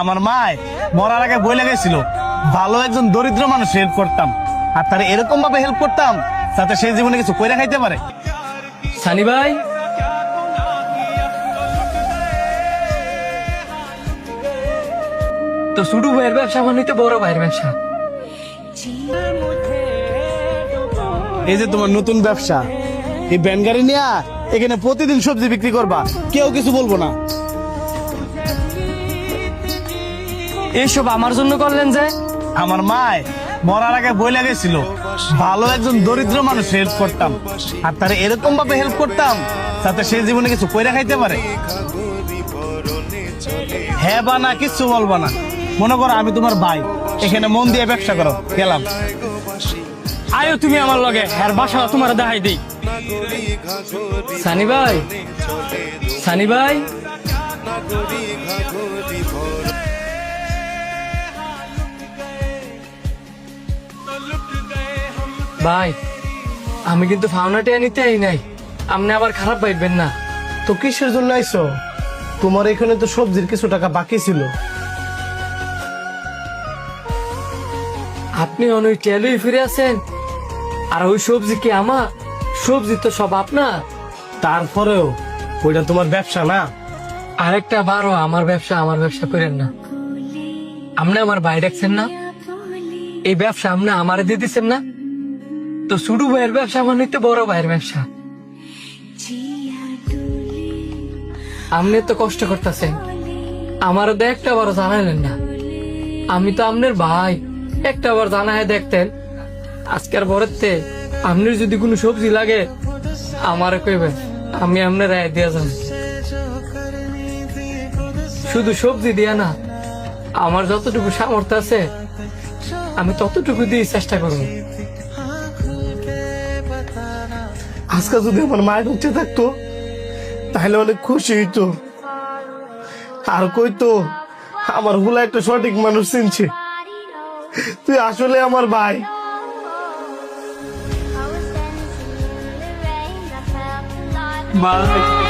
আমার মায় মরার আগে বই লাগাইছিল ভালো একজন দরিদ্র মানুষ হেল্প করতাম, আর তার এরকম ভাবে হেল্প করতাম যাতে সেই জীবনে কিছু কইরা খাইতে পারে। সানি ভাই, তো ছোট ভাইয়ের ব্যবসা মানে তো বড় ভাইয়ের ব্যবসা। এই যে তোমার নতুন ব্যবসা, এই ভ্যান গাড়ি নিয়ে এখানে প্রতিদিন সবজি বিক্রি করবা, কেউ কিছু বলবো না। এইসব আমার জন্য করলেন যে? আমার মায় মরার আগে বই লাগাইছিল ভালো একজন দরিদ্র মানুষ হেল্প করতাম, আর তার এরকম ভাবে হেল্প করতাম যাতে সেই জীবনে কিছু কইরা খাইতে পারে। হ্যাঁ বা না কিচ্ছু বলবা না, মনে করো আমি তোমার ভাই, এখানে মন দিয়ে ব্যবসা করো, গেলাম। আয়ো তুমি আমার লগে, আর বাসা তোমার দেখাই দিই। সানি ভাই, সানি ভাই, ভাই আমি কিন্তু ফাউনাটে নিতে আই নাই, আপনি আবার খারাপ পাইবেন না। তো কিসের জন্য আইছো? তোমার এখানে তো সবজির কিছু টাকা বাকি ছিল। আপনি অনেক টেলুই ফিরে আছেন, আর ওই সবজি কি আমার? সবজি তো সব আপনার। তারপরেও ওইটা তোমার ব্যবসা না। আরেকটা বারো আমার ব্যবসা করেন না। আপনি আমার ভাই ডাকছেন না, এই ব্যবসা আপনি আমারে দিয়ে দিচ্ছেন না, তো ছোট ভাইয়ের ব্যবসা মানে তো বড় ভাইয়ের ব্যবসা। আপনি তো কষ্ট করতেছেন, আমারও তো একটা বার জানালেন না। আমি তো আপনার ভাই, একটা বার জানায় দেখতেন। আজকের পরেতে আপনার যদি কোনো সবজি লাগে আমারে কইবেন, আমি আপনার রায় দিয়া যাব। শুধু সবজি দিয়া না, আমার যতটুকু সামর্থ্য আছে আমি ততটুকু দিয়ে চেষ্টা করব। আজকে যদি আমার মায়ের উঠে থাকতো তাহলে অনেক খুশি হইতো, আর কইতো আমার হুলা একটা সঠিক মানুষ চিনছে, তুই আসলে আমার ভাই। ভাই